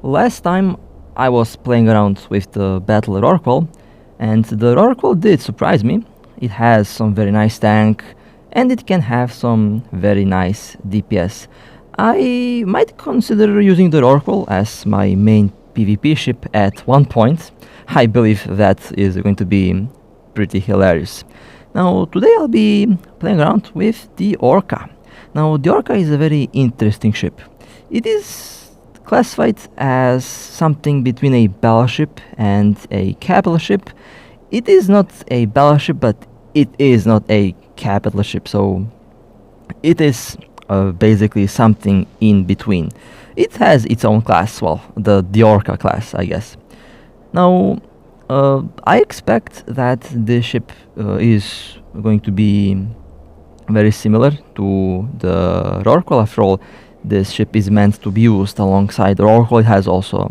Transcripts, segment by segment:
Last time I was playing around with the Battle Rorqual, and the Rorqual did surprise me. It has some very nice tank, and it can have some very nice DPS. I might consider using the Rorqual as my main PvP ship at one point. I believe that is going to be pretty hilarious. Now today I'll be playing around with the ORCA. Now the ORCA is a very interesting ship. It is classified as something between a battleship and a capital ship. It is not a battleship, but it is not a capital ship, so it is basically something in between. It has its own class, well, the ORCA class, I guess. Now, I expect that this ship is going to be very similar to the Rorqual. After all, this ship is meant to be used alongside the Rorqual. It has also...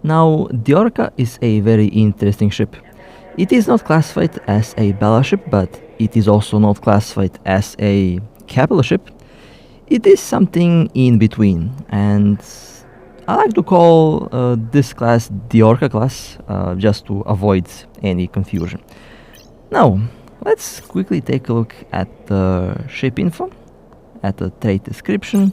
Now, the ORCA is a very interesting ship. It is not classified as a battleship, but it is also not classified as a capital ship. It is something in between, and I like to call this class the ORCA class, just to avoid any confusion. Now, let's quickly take a look at the ship info, at the trait description.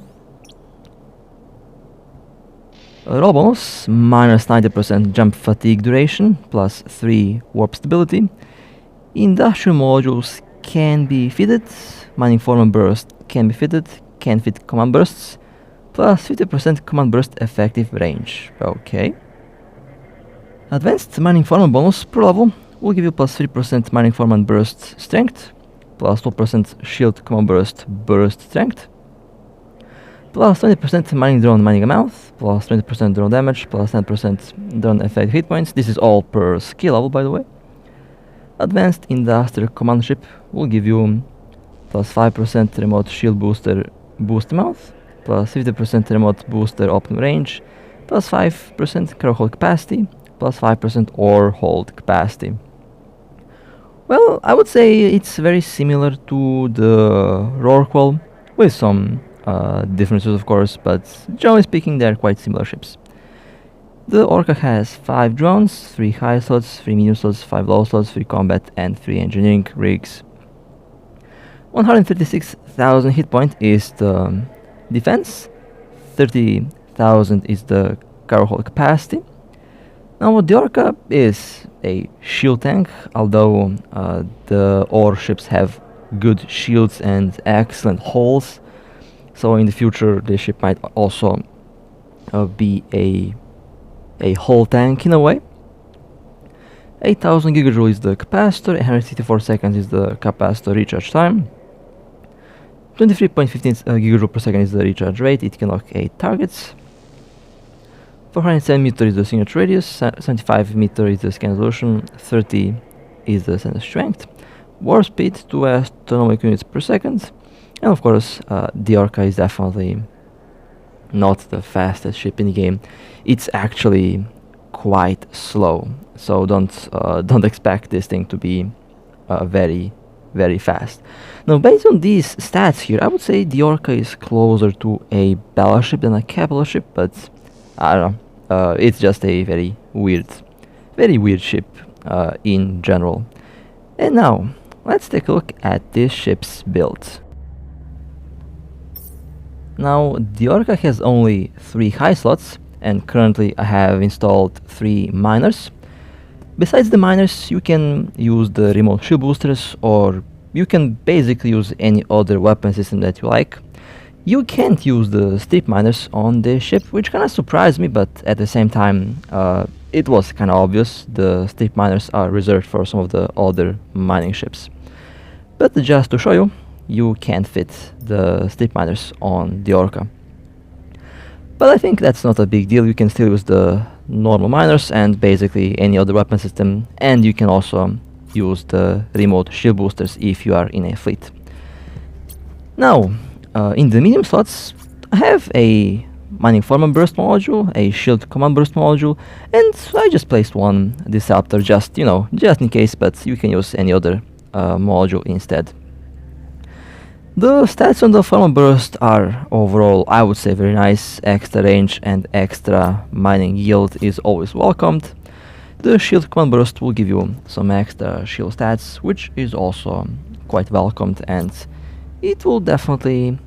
Roll bonus, minus 90% jump fatigue duration, plus 3 warp stability. Industrial modules can be fitted, mining form and burst can be fitted, can fit command bursts, plus 50% command burst effective range. Okay. Advanced mining form and bonus per level will give you plus 3% mining form and burst strength, plus 12% shield command burst strength, plus 20% mining drone mining amount, plus 20% drone damage, plus 10% drone effective hit points. This is all per skill level, by the way. Advanced industrial command ship will give you plus 5% remote shield booster boost amount, plus 50% remote booster open range, plus 5% cargo hold capacity, plus 5% ore hold capacity. Well, I would say it's very similar to the Rorqual, with some differences of course, but generally speaking they're quite similar ships. The ORCA has 5 drones, 3 high slots, 3 medium slots, 5 low slots, 3 combat and 3 engineering rigs. 136,000 hit point is the defense, 30,000 is the cargo hold capacity. Now the ORCA is a shield tank, although the ore ships have good shields and excellent hulls, so in the future this ship might also be a hull tank in a way. 8000 gigajoule is the capacitor, 164 seconds is the capacitor recharge time, 23.15 gigajoule per second is the recharge rate. It can lock 8 targets. 407 meter is the signature radius, 75 meter is the scan resolution, 30 is the center strength, warp speed 2 astronomical units per second, and of course the ORCA is definitely not the fastest ship in the game. It's actually quite slow, so don't expect this thing to be very fast. Now, based on these stats here, I would say the ORCA is closer to a battleship than a capital ship, but I don't know. It's just a very weird ship in general. And now, let's take a look at this ship's build. Now, the ORCA has only 3 high slots, and currently I have installed 3 miners. Besides the miners, you can use the remote shield boosters, or you can basically use any other weapon system that you like. You can't use the strip miners on the ship, which kinda surprised me, but at the same time, it was kinda obvious. The strip miners are reserved for some of the other mining ships. But just to show you, you can't fit the strip miners on the ORCA. But I think that's not a big deal. You can still use the normal miners and basically any other weapon system, and you can also use the remote shield boosters if you are in a fleet. Now, in the medium slots, I have a mining form and burst module, a shield command burst module, and I just placed one disruptor just in case, but you can use any other module instead. The stats on the thermal burst are overall, I would say, very nice. Extra range and extra mining yield is always welcomed. The shield command burst will give you some extra shield stats, which is also quite welcomed, and it will definitely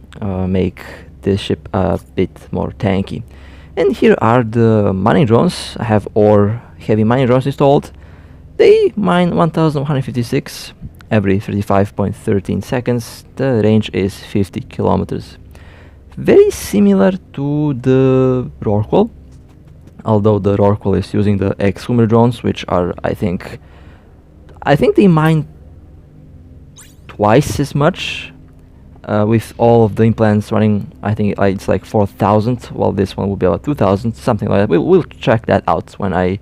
make this ship a bit more tanky. And here are the mining drones. I have ore heavy mining drones installed. They mine 1156 every 35.13 seconds. The range is 50 kilometers. Very similar to the Rorqual, although the Rorqual is using the exhumer drones, which are, I think they mine twice as much with all of the implants running. I think it's like 4,000, while this one will be about 2,000, something like that. We'll check that out when I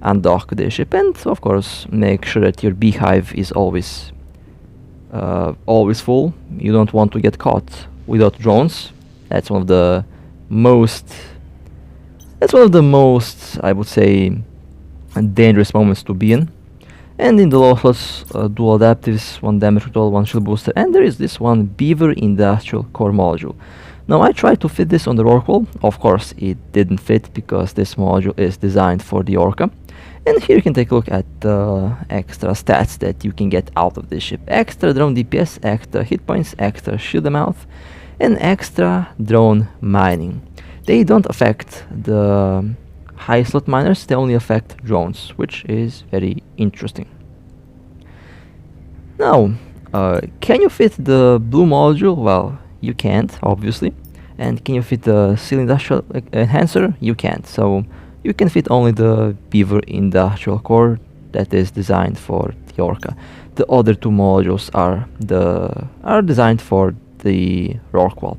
undock the ship, and of course make sure that your beehive is always full. You don't want to get caught without drones. That's one of the most, I would say, dangerous moments to be in. And in the low slots, dual adaptives, 1 damage control, 1 shield booster, and there is this one Beaver Industrial Core module. Now I tried to fit this on the Rorqual. Of course it didn't fit because this module is designed for the ORCA. And here you can take a look at the extra stats that you can get out of this ship. Extra drone DPS, extra hit points, extra shield amount, and extra drone mining. They don't affect the high slot miners, they only affect drones, which is very interesting. Now, can you fit the blue module? Well, you can't, obviously. And can you fit the Seal Industrial Enhancer? You can't. So you can fit only the Beaver Industrial Core that is designed for the ORCA. The other two modules are designed for the Rorqual.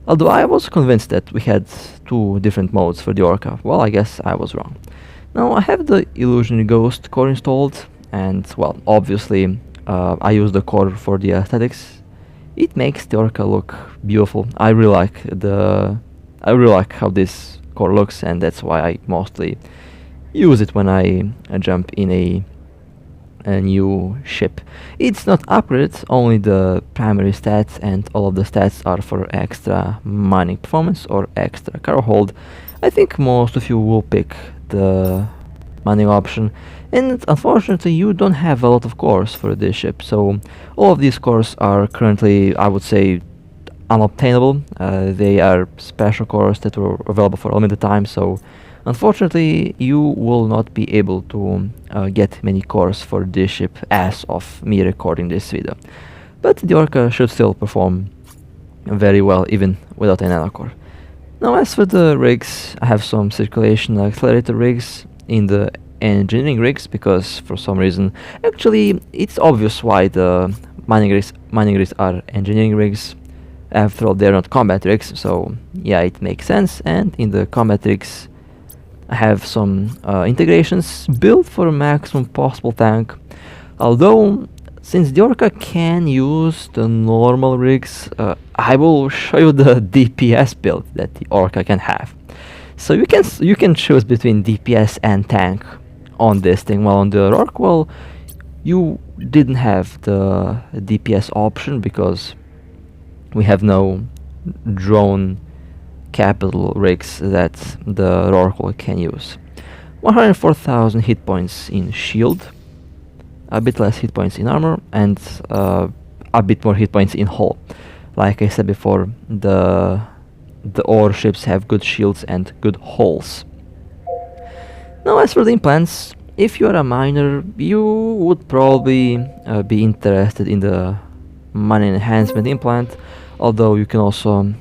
Although I was convinced that we had two different modes for the ORCA. Well, I guess I was wrong. Now I have the Illusionary Ghost core installed, and well, obviously I use the core for the aesthetics. It makes the ORCA look beautiful. I really like how this core looks, and that's why I mostly use it when I jump in a new ship. It's not upgraded, only the primary stats, and all of the stats are for extra mining performance or extra cargo hold. I think most of you will pick the mining option, and unfortunately you don't have a lot of cores for this ship, so all of these cores are currently, I would say, unobtainable. They are special cores that were available for a limited time, so unfortunately you will not be able to get many cores for this ship as of me recording this video. But the ORCA should still perform very well even without a nanocore. Now as for the rigs, I have some circulation accelerator rigs in the engineering rigs because for some reason, actually it's obvious why the mining rigs are engineering rigs. After all, they're not combat rigs, so yeah, it makes sense. And in the combat rigs I have some integrations built for a maximum possible tank. Although, since the ORCA can use the normal rigs, I will show you the DPS build that the ORCA can have. So you can choose between DPS and tank on this thing. While on the Rorqual, you didn't have the DPS option because we have no drone capital rigs that the Rorqual can use. 104,000 hit points in shield, a bit less hit points in armor, and a bit more hit points in hull. Like I said before, the ore ships have good shields and good hulls. Now as for the implants, if you're a miner, you would probably be interested in the mining enhancement implant, although you can also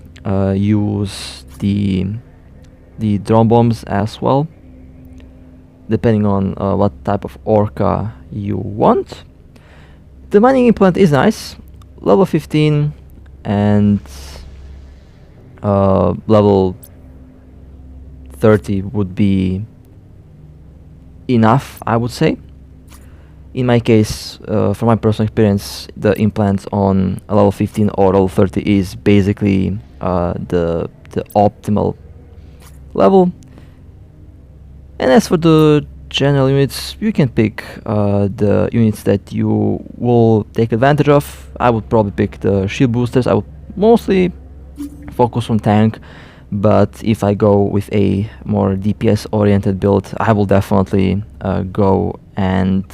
use the drone bombs as well, depending on what type of ORCA you want. The mining implant is nice, level 15 and level 30 would be enough, I would say. In my case, from my personal experience, the implant on a level 15 or level 30 is basically the optimal level. And as for the general units, you can pick the units that you will take advantage of. I would probably pick the shield boosters. I would mostly focus on tank, but if I go with a more DPS oriented build, I will definitely go and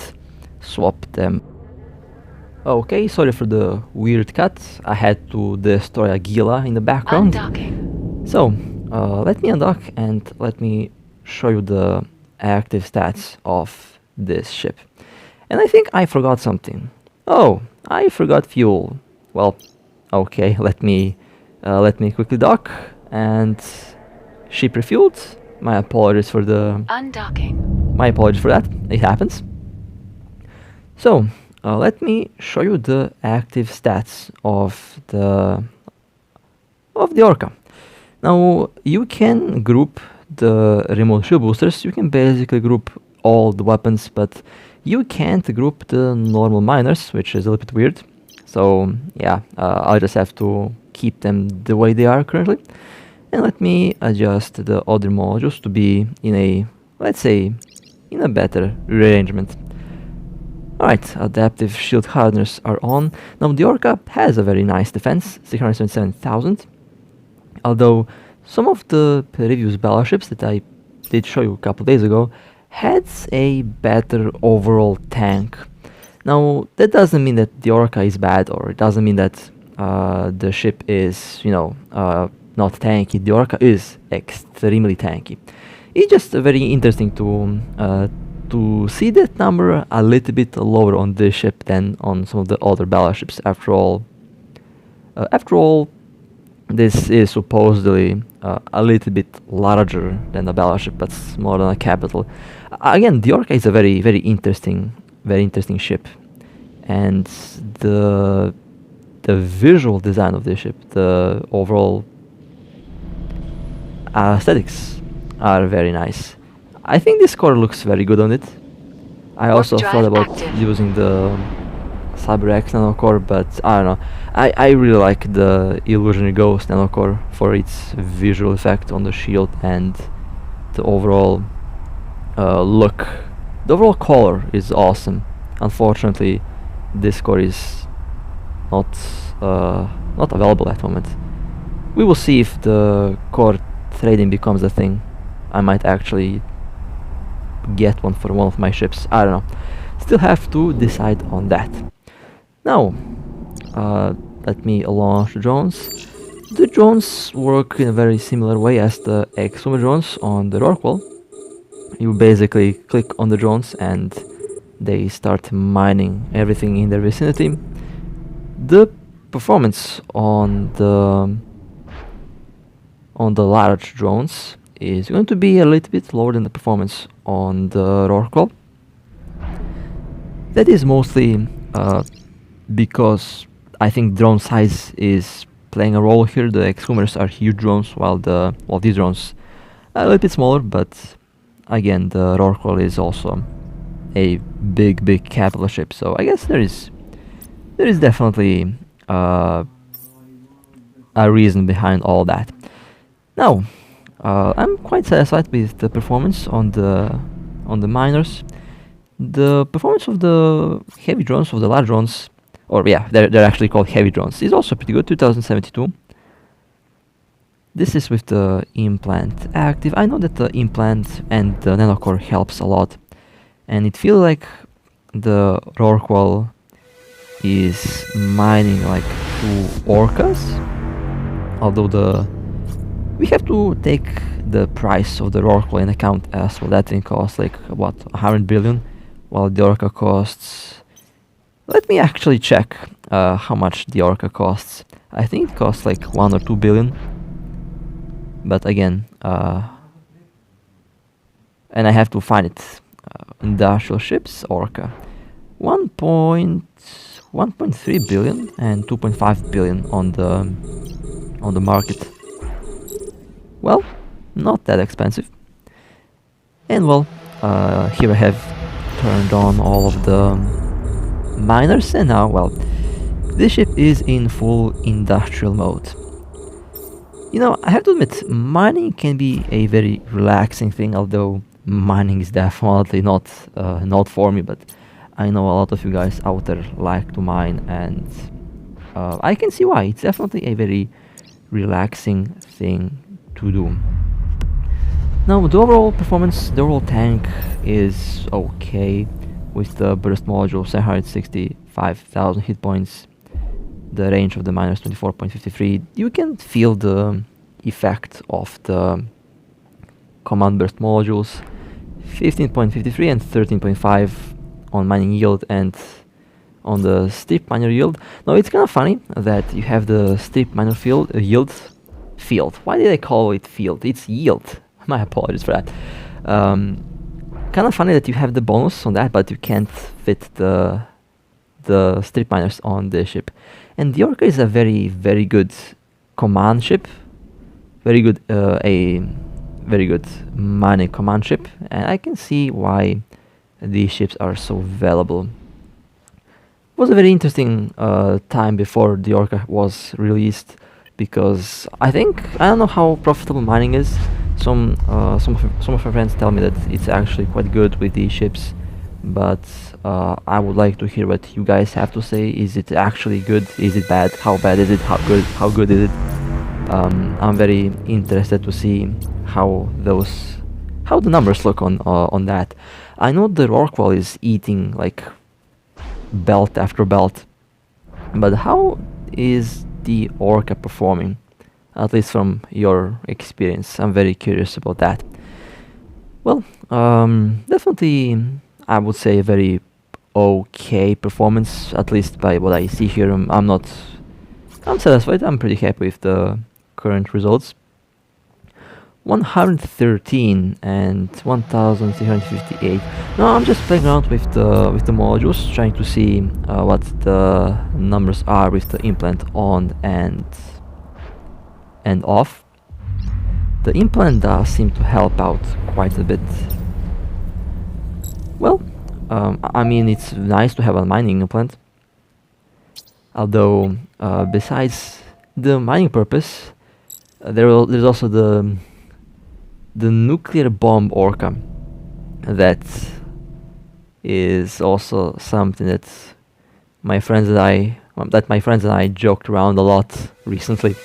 swap them. Okay, sorry for the weird cut. I had to destroy a Gila in the background. Undocking. So, let me undock and let me show you the active stats of this ship. And I think I forgot something. Oh, I forgot fuel. Well, okay, let me quickly dock and ship refueled. My apologies for Undocking. my apologies for that. It happens. So, let me show you the active stats of the ORCA. Now, you can group the remote shield boosters. You can basically group all the weapons, but you can't group the normal miners, which is a little bit weird. So yeah, I'll just have to keep them the way they are currently. And let me adjust the other modules to be in a, let's say, in a better rearrangement. Alright, adaptive shield hardeners are on. Now the ORCA has a very nice defense, 677,000. Although some of the previous battleships that I did show you a couple days ago had a better overall tank. Now that doesn't mean that the ORCA is bad, or it doesn't mean that the ship is, not tanky. The ORCA is extremely tanky. It's just very interesting to see that number a little bit lower on this ship than on some of the other battleships. After all, this is supposedly a little bit larger than a battleship, but smaller than a capital. Again, the ORCA is a very, very interesting ship, and the visual design of this ship, the overall aesthetics are very nice. I think this core looks very good on it. I also thought about using the CyberX nanocore, but I don't know. I really like the Illusionary Ghost nanocore for its visual effect on the shield and the overall look. The overall color is awesome. Unfortunately, this core is not available at the moment. We will see if the core trading becomes a thing. I might actually get one for one of my ships. I don't know. Still have to decide on that. Now, let me launch the drones. The drones work in a very similar way as the exhumer drones on the Rorqual. You basically click on the drones and they start mining everything in their vicinity. The performance on the large drones is going to be a little bit lower than the performance on the Rorqual. That is mostly because I think drone size is playing a role here. The exhumers are huge drones, while these drones are a little bit smaller, but again, the Rorqual is also a big capital ship, so I guess there is definitely a reason behind all that. Now, I'm quite satisfied with the performance on the miners. The performance of the heavy drones, of the large drones, or yeah, they're actually called heavy drones, is also pretty good, 2072. This is with the implant active. I know that the implant and the nanocore helps a lot, and it feels like the Rorqual is mining like two orcas, although we have to take the price of the Rorqual in account as well. That thing costs like what, 100 billion, while the ORCA costs, let me actually check how much the ORCA costs. I think it costs like 1 or 2 billion, but again, and I have to find it. Industrial ships, ORCA, 1.3 billion and 2.5 billion on the market. Well, not that expensive. And well, here I have turned on all of the miners, and now, well, this ship is in full industrial mode. You know, I have to admit, mining can be a very relaxing thing, although mining is definitely not for me, but I know a lot of you guys out there like to mine, and I can see why. It's definitely a very relaxing thing to do. Now, the overall performance, the overall tank is okay with the burst module, 765,000 hit points, the range of the minus 24.53. You can feel the effect of the command burst modules, 15.53 and 13.5 on mining yield and on the steep miner yield. Now it's kind of funny that you have the steep miner yield. Why did I call it field? It's yield. My apologies for that. Kind of funny that you have the bonus on that, but you can't fit the strip miners on the ship. And the ORCA is a very, very good command ship. Very good, a very good mining command ship, and I can see why these ships are so valuable. It was a very interesting time before the ORCA was released, because I don't know how profitable mining is. Some of my friends tell me that it's actually quite good with these ships, but I would like to hear what you guys have to say. Is it actually good? Is it bad? How bad is it? How good is it? I'm very interested to see how the numbers look on that. I know the Rorqual is eating like belt after belt, but how is the ORCA performing? At least from your experience, I'm very curious about that. Well, definitely, I would say a very okay performance, at least by what I see here. I'm satisfied. I'm pretty happy with the current results. 113 and 1358. Now I'm just playing around with the modules, trying to see what the numbers are with the implant on and off. The implant does seem to help out quite a bit. Well, I mean, it's nice to have a mining implant, although besides the mining purpose, there's also the nuclear bomb ORCA. That is also something that my friends and I joked around a lot recently.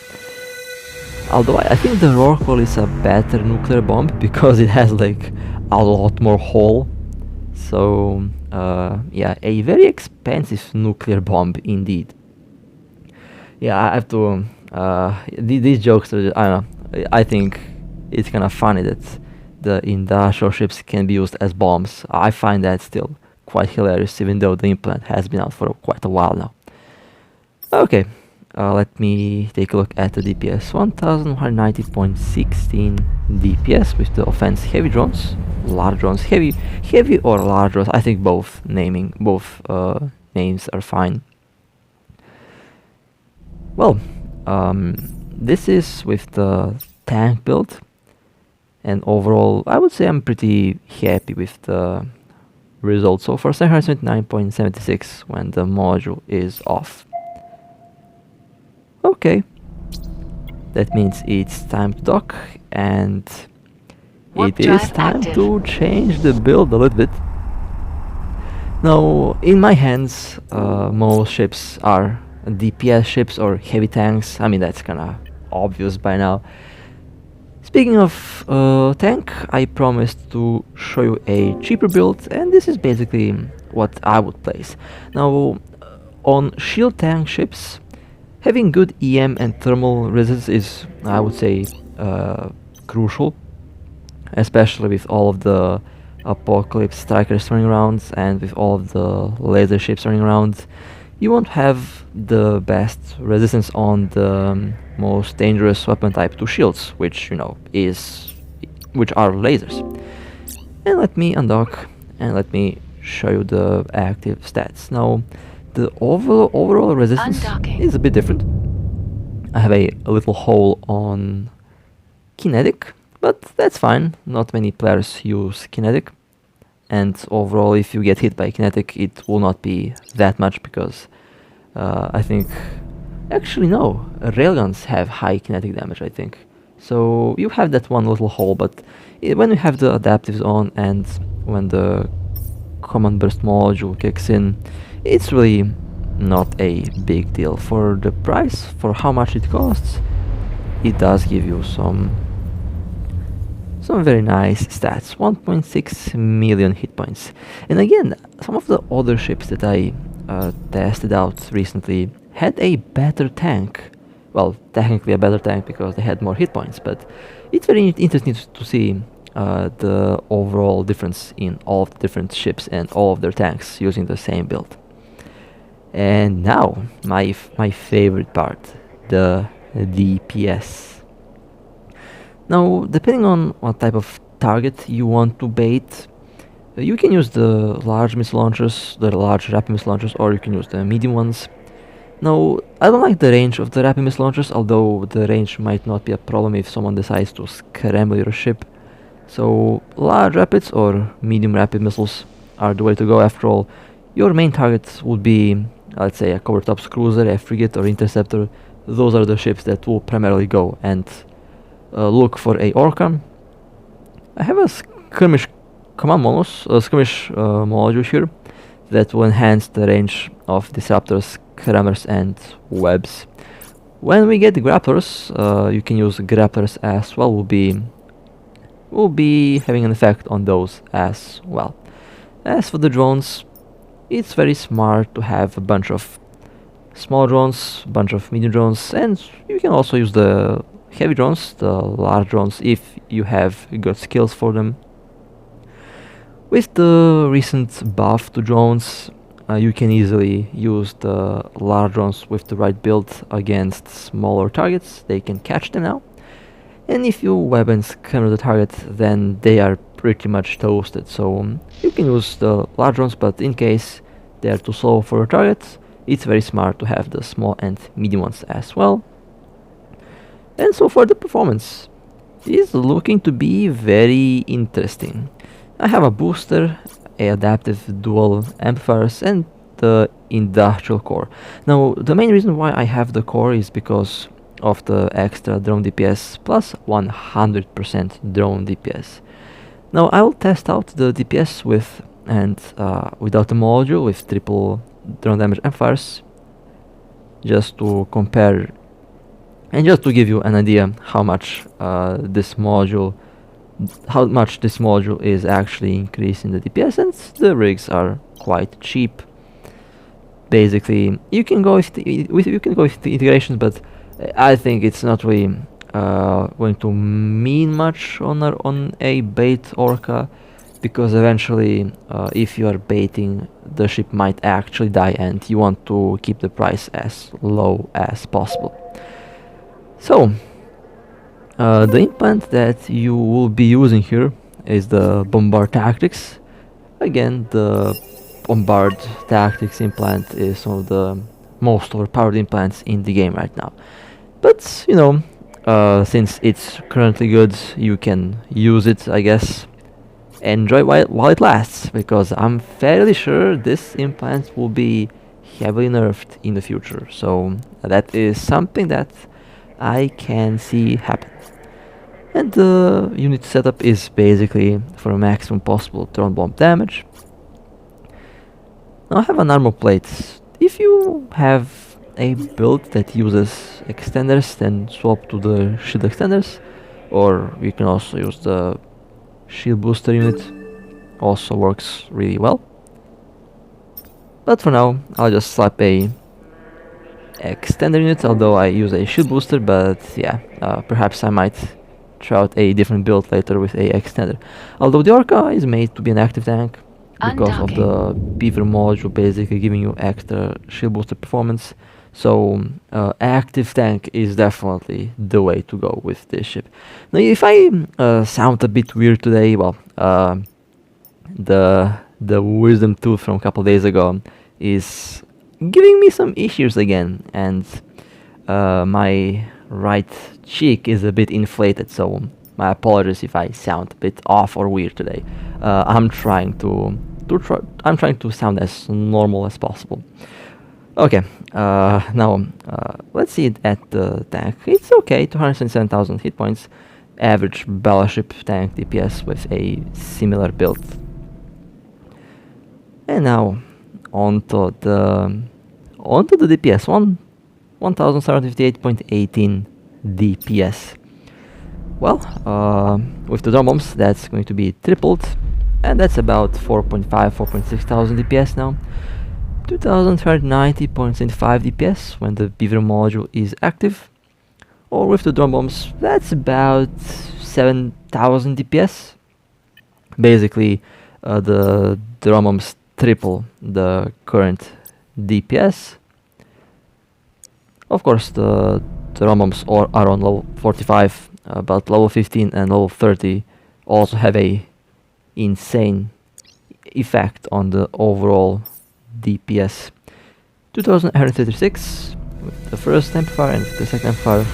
Although I think the Rorqual is a better nuclear bomb because it has like a lot more hull. So yeah, a very expensive nuclear bomb indeed. Yeah, I have to. These jokes are, I don't know. I think it's kind of funny that the industrial ships can be used as bombs. I find that still quite hilarious, even though the implant has been out for quite a while now. Okay, let me take a look at the DPS. 1190.16 DPS with the offense heavy drones, large drones, heavy or large drones. I think both names are fine. Well, this is with the tank build, and overall I would say I'm pretty happy with the results so far. 779.76 when the module is off. Okay, that means it's time to dock, and it is time to change the build a little bit. Now, in my hands, most ships are DPS ships or heavy tanks. I mean, that's kinda obvious by now. Speaking of tank, I promised to show you a cheaper build, and this is basically what I would place. Now, on shield tank ships, having good EM and thermal resistance is, I would say, crucial, especially with all of the Apocalypse strikers running around and with all of the laser ships running around. You won't have the best resistance on the most dangerous weapon type to shields, which are lasers. And let me undock and let me show you the active stats. Now, the overall resistance is a bit different. I have a little hole on kinetic, but that's fine. Not many players use kinetic, and overall if you get hit by kinetic it will not be that much, because I think, actually no, railguns have high kinetic damage, I think. So you have that one little hole, but when you have the adaptives on and when the command burst module kicks in, it's really not a big deal. For the price, for how much it costs, it does give you some very nice stats. 1.6 million hit points. And again, some of the other ships that I tested out recently had a better tank. Well, technically a better tank because they had more hit points, but it's very interesting to see the overall difference in all of the different ships and all of their tanks using the same build. And now, my favorite part, the DPS. Now, depending on what type of target you want to bait, you can use the large missile launchers, the large rapid missile launchers, or you can use the medium ones. Now, I don't like the range of the rapid missile launchers, although the range might not be a problem if someone decides to scramble your ship. So, large rapids or medium rapid missiles are the way to go. After all, your main target would be, let's say, a cover-tops cruiser, a frigate, or interceptor. Those are the ships that will primarily go and look for a ORCA. I have a skirmish command module here that will enhance the range of disruptors, crammers, and webs. When we get the grapplers, you can use grapplers as well. Will be having an effect on those as well. As for the drones, it's very smart to have a bunch of small drones, bunch of medium drones, and you can also use the heavy drones, the large drones, if you have good skills for them. With the recent buff to drones, you can easily use the large drones with the right build against smaller targets. They can catch them now. And if your weapons cover the target, then they are pretty much toasted. So you can use the large drones, but in case they are too slow for your target, it's very smart to have the small and medium ones as well. And so for the performance, is looking to be very interesting. I have a booster, a adaptive dual amplifiers, and the industrial core. Now, the main reason why I have the core is because of the extra drone DPS plus 100% drone DPS. Now, I will test out the DPS with and without the module with triple drone damage amplifiers, just to compare and just to give you an idea how much this module is actually increasing the DPS, and the rigs are quite cheap. Basically, you can go with the integrations, but I think it's not really going to mean much on a bait ORCA, because eventually, if you are baiting, the ship might actually die, and you want to keep the price as low as possible. So, the implant that you will be using here is the Bombard Tactics. Again, the Bombard Tactics implant is one of the most overpowered implants in the game right now. But, you know, since it's currently good, you can use it, I guess. Enjoy while it lasts, because I'm fairly sure this implant will be heavily nerfed in the future. So, that is something that I can see happen. And the unit setup is basically for a maximum possible drone bomb damage. Now I have an armor plate. If you have a build that uses extenders, then swap to the shield extenders, or you can also use the shield booster unit. Also works really well. But for now, I'll just slap a extender unit, although I use a shield booster, but yeah, perhaps I might try out a different build later with a extender. Although the ORCA is made to be an active tank because of the beaver module basically giving you extra shield booster performance. So active tank is definitely the way to go with this ship. Now if I sound a bit weird today, well, the wisdom tooth from a couple days ago is giving me some issues again, and my right cheek is a bit inflated, so my apologies if I sound a bit off or weird today. I'm trying to sound as normal as possible. Okay, now let's see it at the tank. It's okay, 277,000 hit points, average battleship tank DPS with a similar build. And now onto On to the DPS, 1758.18 DPS. Well, with the drum bombs, that's going to be tripled, and that's about 4.6 thousand DPS now. 2390.75 DPS when the beaver module is active. Or with the drum bombs, that's about 7000 DPS. Basically, the drum bombs triple the current DPS. Of course, the drum bombs are on level 45, but level 15 and level 30 also have a insane effect on the overall DPS. 2836 with the first amplifier, and with the second amplifier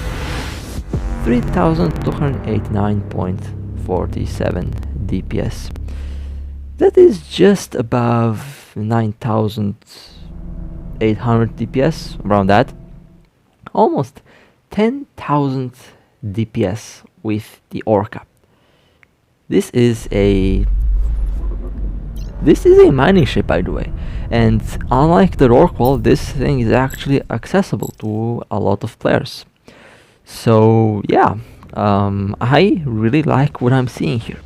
3289.47 DPS. That is just above 9800 DPS, around that. Almost 10,000 DPS with the ORCA. This is a mining ship, by the way, and unlike the Rorqual, this thing is actually accessible to a lot of players. So yeah, I really like what I'm seeing here.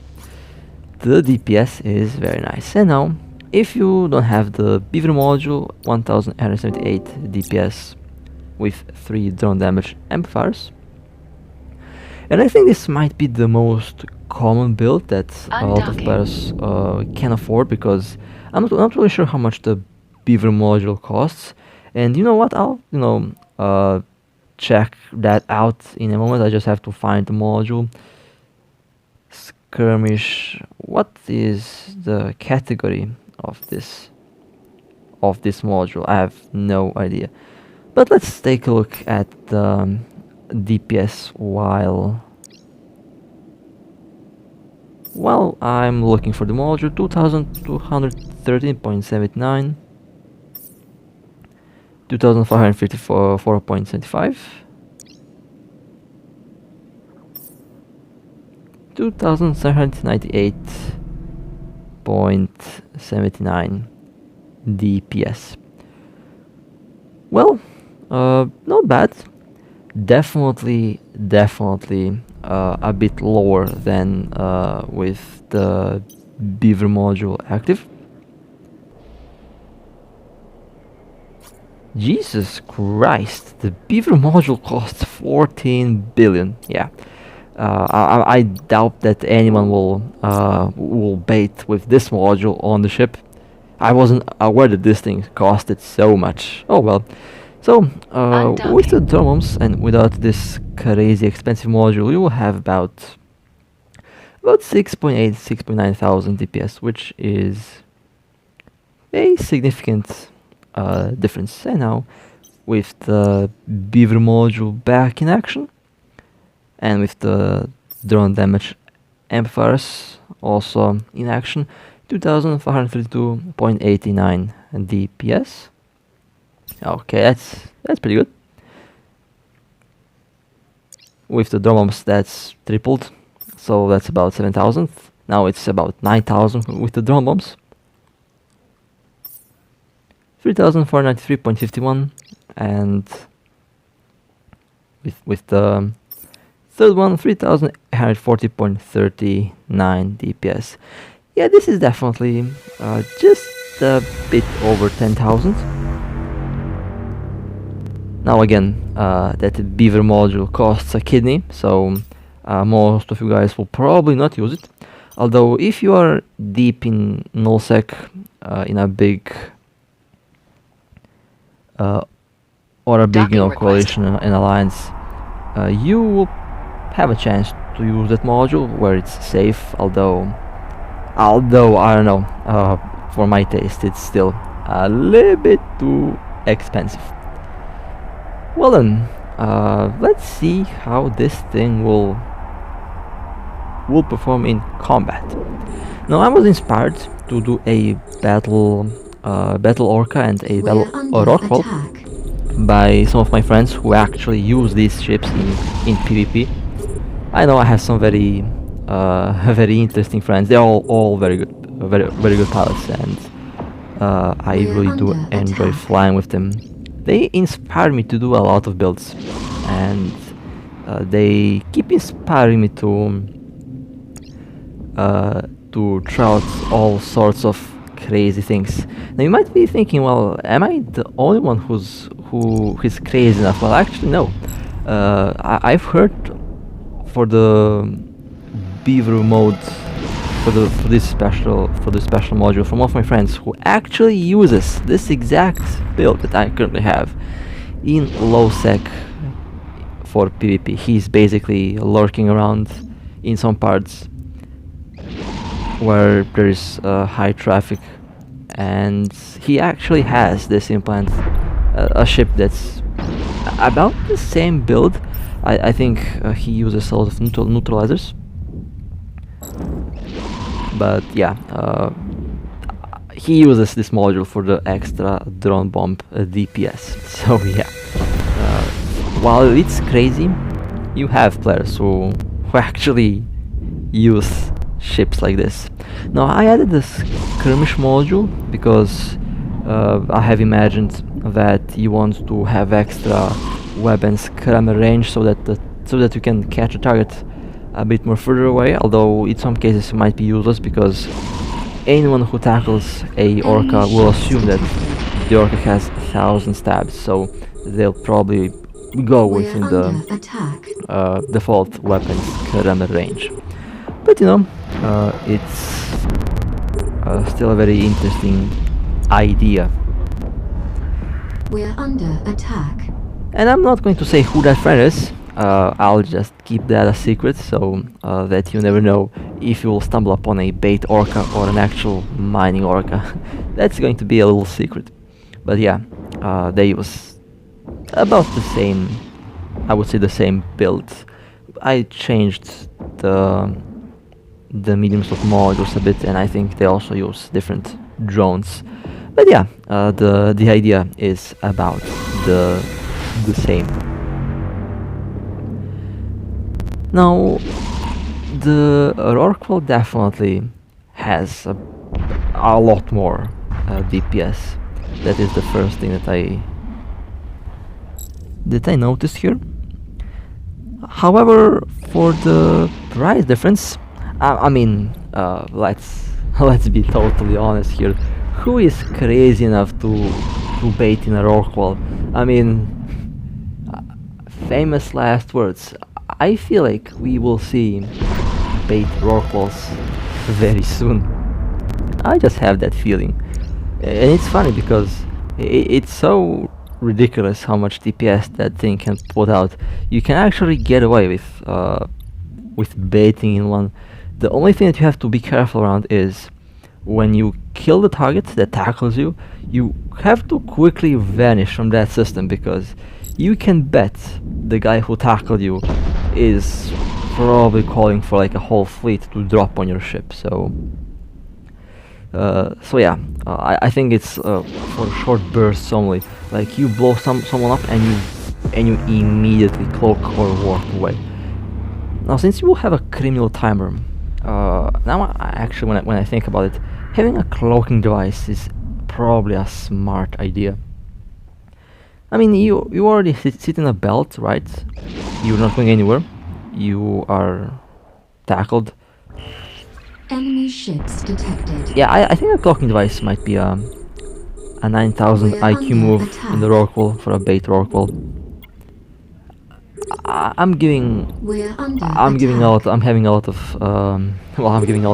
The DPS is very nice. And now, if you don't have the beaver module, 1878 DPS with 3 drone damage amplifiers. And I think this might be the most common build that a lot of players can afford, because I'm not really sure how much the beaver module costs. And you know what, I'll check that out in a moment. I just have to find the module. Skirmish, what is the category of this module? I have no idea. But let's take a look at the DPS while I'm looking for the module. 2213.79, 2554.75, 2798.79 DPS. Well, not bad. Definitely a bit lower than with the beaver module active. Jesus Christ, the beaver module costs 14 billion. Yeah, I doubt that anyone will bait with this module on the ship. I wasn't aware that this thing costed so much. Oh well. So, with the drums and without this crazy expensive module, you will have about 6.8, 6.9 thousand DPS, which is a significant difference. And now, with the beaver module back in action, and with the drone damage amplifiers also in action, 2532.89 DPS. Okay, that's pretty good. With the drum bombs, that's tripled, so that's about 7,000. Now it's about 9,000 with the drum bombs. 3,493.51, and with the third one, 3,840.39 DPS. Yeah, this is definitely just a bit over 10,000. Now again, that beaver module costs a kidney, so most of you guys will probably not use it. Although if you are deep in nullsec, in a big or a big coalition and alliance, you will have a chance to use that module where it's safe. Although I don't know, for my taste, it's still a little bit too expensive. Well then, let's see how this thing will perform in combat. Now, I was inspired to do a battle ORCA and a battle Rorqual by some of my friends who actually use these ships in PvP. I know I have some very interesting friends. They're all very good, very good pilots, and I really do enjoy flying with them. they inspire me to do a lot of builds, and they keep inspiring me to try out all sorts of crazy things. Now you might be thinking, well, am I the only one who is crazy enough? Well, actually, no. I've heard for the beaver mode for this special module from one of my friends who actually uses this exact build that I currently have in low sec for PvP. He's basically lurking around in some parts where there is high traffic, and he actually has this implant, a ship that's about the same build. I think he uses a lot of neutralizers, but yeah, he uses this module for the extra drone bomb DPS. So yeah, while it's crazy, you have players who actually use ships like this. Now I added this skirmish module because I have imagined that you want to have extra weapons scrammer range so that you can catch a target a bit more further away, although in some cases it might be useless because anyone who tackles a orca will assume that the orca has 1,000 stabs, so they'll probably go within the default weapons scrammer range. But you know, it's still a very interesting idea. We're under attack. And I'm not going to say who that friend is. I'll just keep that a secret so that you never know if you will stumble upon a bait orca or an actual mining orca. That's going to be a little secret. But yeah, they use about the same, I would say the same build. I changed the mediums of modules a bit, and I think they also use different drones. But yeah, the idea is about the same. Now, the Rorqual definitely has a lot more DPS. That is the first thing that I noticed here. However, for the price difference, I mean, let's be totally honest here. Who is crazy enough to bait in a Rorqual? I mean, famous last words. I feel like we will see bait Rorquals very soon. I just have that feeling. And it's funny because it's so ridiculous how much DPS that thing can put out. You can actually get away with baiting in one. The only thing that you have to be careful around is when you kill the target that tackles you, you have to quickly vanish from that system, because you can bet the guy who tackled you is probably calling for like a whole fleet to drop on your ship. So yeah, I think it's for short bursts only. Like you blow someone up and you immediately cloak or warp away. Now, since you will have a criminal timer, now actually when I think about it, having a cloaking device is probably a smart idea. I mean, you already sit in a belt, right? You're not going anywhere. You are tackled. Enemy ships detected. Yeah, I think a cloaking device might be a 9,000 IQ move in the Rorqual for a bait Rorqual. I'm giving a lot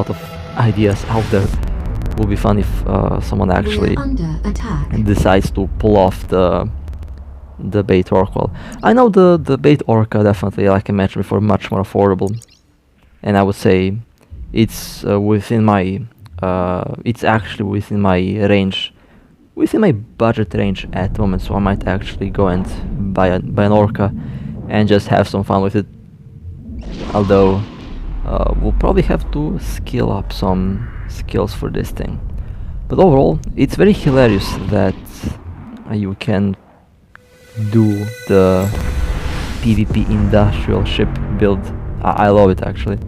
of ideas out there. It will be fun if someone actually decides to pull off the bait Rorqual. I know the bait orca definitely, like I mentioned before, much more affordable, and I would say it's within my it's actually within my range, within my budget range at the moment. So I might actually go and buy an orca and just have some fun with it. Although we'll probably have to skill up some skills for this thing. But overall, it's very hilarious that you can do the PvP industrial ship build. I love it actually.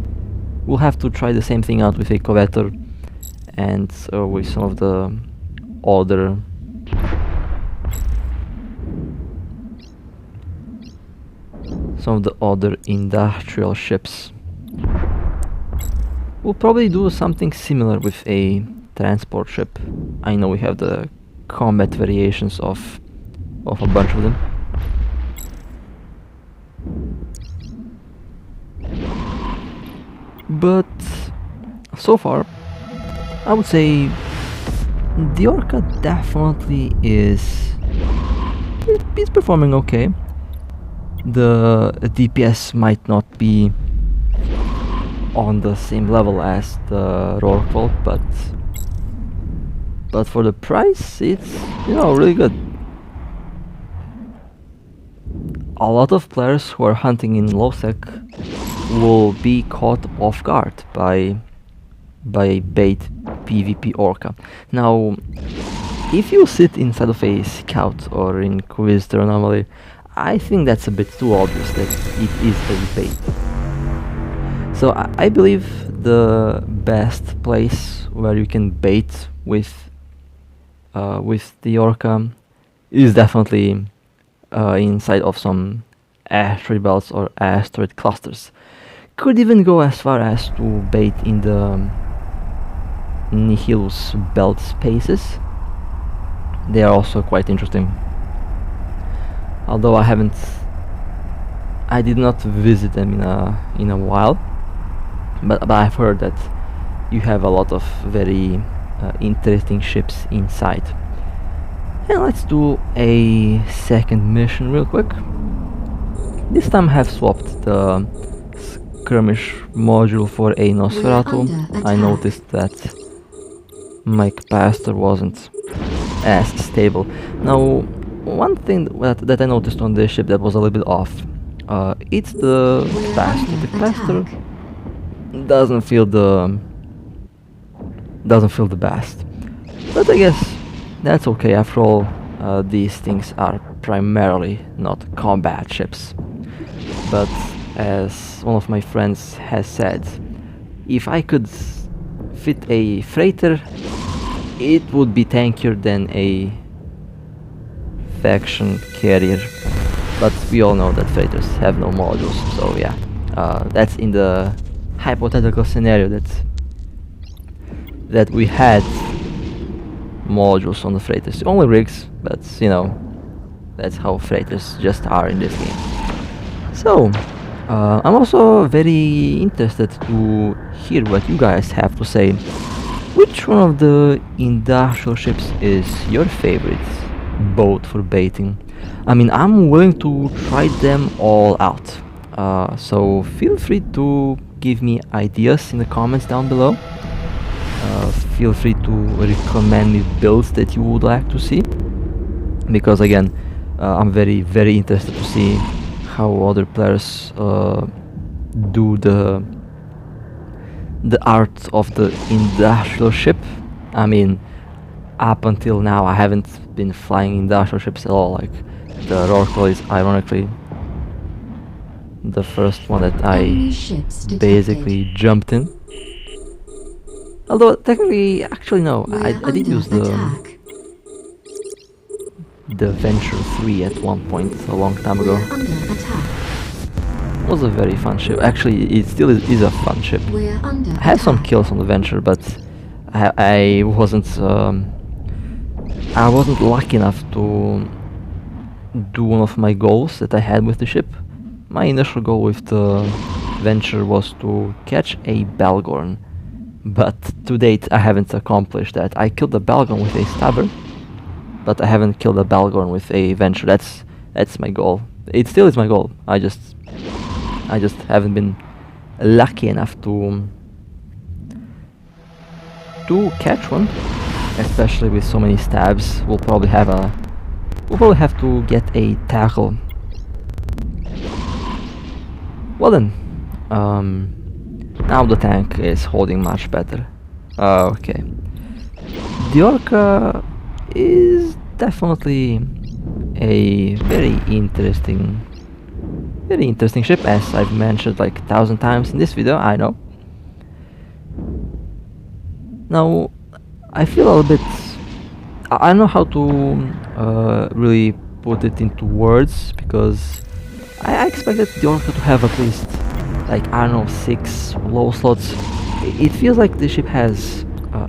We'll have to try the same thing out with a Covetor and with some of the other some of the other industrial ships. We'll probably do something similar with a transport ship. I know we have the combat variations of a bunch of them. But so far, I would say the ORCA definitely is performing okay. The DPS might not be on the same level as the Rorqual, but for the price, it's, you know, really good. A lot of players who are hunting in low sec will be caught off guard by bait PvP ORCA. Now, if you sit inside of a scout or inquisitor anomaly, I think that's a bit too obvious that it is a bait. So I believe the best place where you can bait with the ORCA is definitely inside of some asteroid belts or asteroid clusters. Could even go as far as to bait in the Nihilus belt spaces. They are also quite interesting. Although I did not visit them in a while, but I've heard that you have a lot of very interesting ships inside. And let's do a second mission real quick. This time I have swapped the skirmish module for a Nosferatu. I noticed that my capacitor wasn't as stable. Now, one thing that I noticed on this ship that was a little bit off, it's the capacitor. The capacitor doesn't feel the best, but I guess that's okay. After all, these things are primarily not combat ships. But as one of my friends has said, if I could fit a freighter, it would be tankier than a faction carrier. But we all know that freighters have no modules, so yeah, that's in the hypothetical scenario that we had modules on the freighters. Only rigs, but you know, that's how freighters just are in this game. So, I'm also very interested to hear what you guys have to say. Which one of the industrial ships is your favorite boat for baiting? I mean, I'm willing to try them all out. So feel free to give me ideas in the comments down below. Feel free to recommend me builds that you would like to see, because again, I'm very, very interested to see how other players do the art of the industrial ship. I mean, up until now I haven't been flying industrial ships at all. Like, the Rorqual is ironically the first one that I basically jumped in. Although technically, actually no, I did use the Venture 3 at one point a long time ago. It was a very fun ship. Actually, it still is a fun ship. I had some kills on the Venture, but I wasn't lucky enough to do one of my goals that I had with the ship. My initial goal with the Venture was to catch a Balgorn, but to date I haven't accomplished that. I killed the Balgorn with a Stabber, but I haven't killed a Balgorn with a Venture. That's my goal. It still is my goal. I just haven't been lucky enough to catch one, especially with so many stabs. We'll probably have to get a tackle. Well then, now the tank is holding much better. Okay, the ORCA is definitely a very interesting ship, as I've mentioned like 1,000 times in this video, I know. Now, I feel a little bit, I don't know how to really put it into words, because I expected the Orca to have at least, like, I don't know, 6 low slots. It feels like the ship has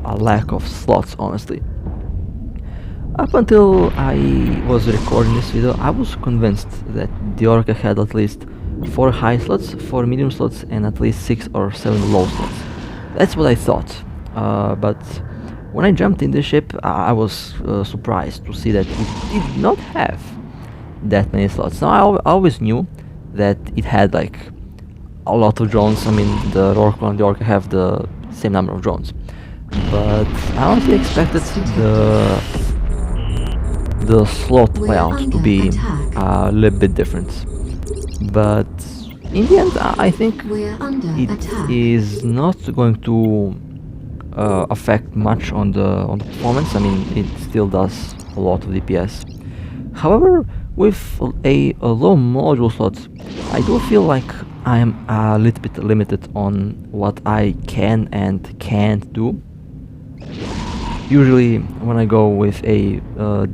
a lack of slots, honestly. Up until I was recording this video, I was convinced that the Orca had at least 4 high slots, 4 medium slots, and at least 6 or 7 low slots. That's what I thought. But when I jumped in the ship, I was surprised to see that it did not have that many slots. Now I always knew that it had like a lot of drones. I mean, the Rorqual and the Orca have the same number of drones, but I honestly expected the slot layout to be a little bit different. But in the end, I think it is not going to affect much on the performance. I mean, it still does a lot of DPS. However, with a low module slot, I do feel like I'm a little bit limited on what I can and can't do. Usually, when I go with a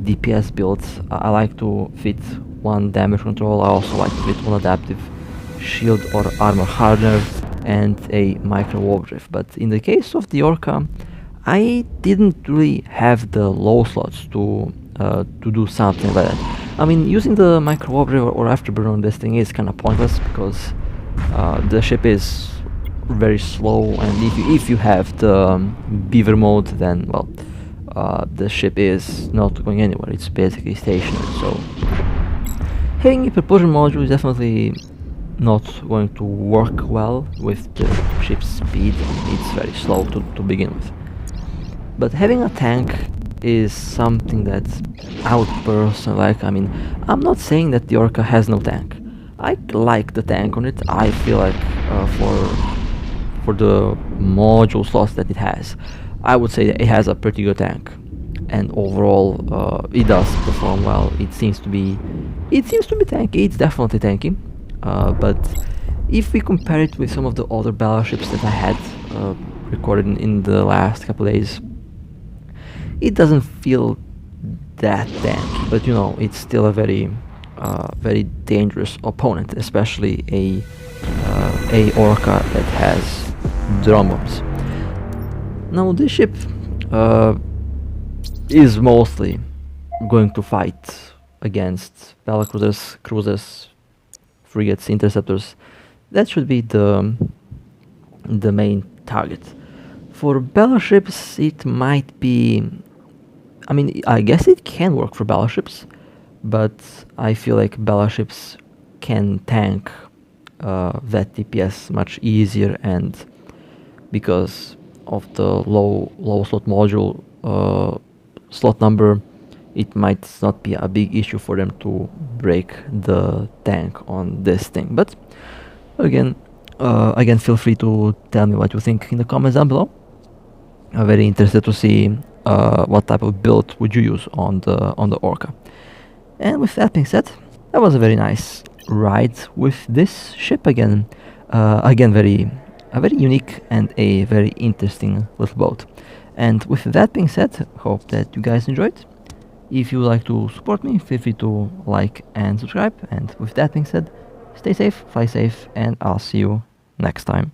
DPS build, I like to fit one damage control. I also like to fit one adaptive shield or armor hardener and a micro warp drift. But in the case of the Orca, I didn't really have the low slots to do something like that. I mean, using the micro warp drift or afterburner on this thing is kind of pointless because the ship is very slow, and if you have the beaver mode, then well, the ship is not going anywhere. It's basically stationary. So having a propulsion module is definitely not going to work well with the ship's speed. It's very slow to begin with. But having a tank is something that I would personally like. I mean, I'm not saying that the Orca has no tank. I like the tank on it. I feel like for the module slots that it has, I would say that it has a pretty good tank, and overall it does perform well. It seems to be tanky. It's definitely tanky, but if we compare it with some of the other battleships that I had recorded in the last couple days, it doesn't feel that tanky. But you know, it's still a very very dangerous opponent, especially a Orca that has drone bombs. Now this ship is mostly going to fight against battlecruisers, cruisers, frigates, interceptors. That should be the main target. For battleships, it might be. I mean, I guess it can work for battleships, but I feel like battleships can tank that DPS much easier, and because of the low slot module slot number, it might not be a big issue for them to break the tank on this thing. But again, feel free to tell me what you think in the comments down below. I'm very interested to see what type of build would you use on the Orca. And with that being said, that was a very nice ride with this ship again. A very unique and a very interesting little boat. And with that being said, hope that you guys enjoyed. If you would like to support me, feel free to like and subscribe. And with that being said, stay safe, fly safe, and I'll see you next time.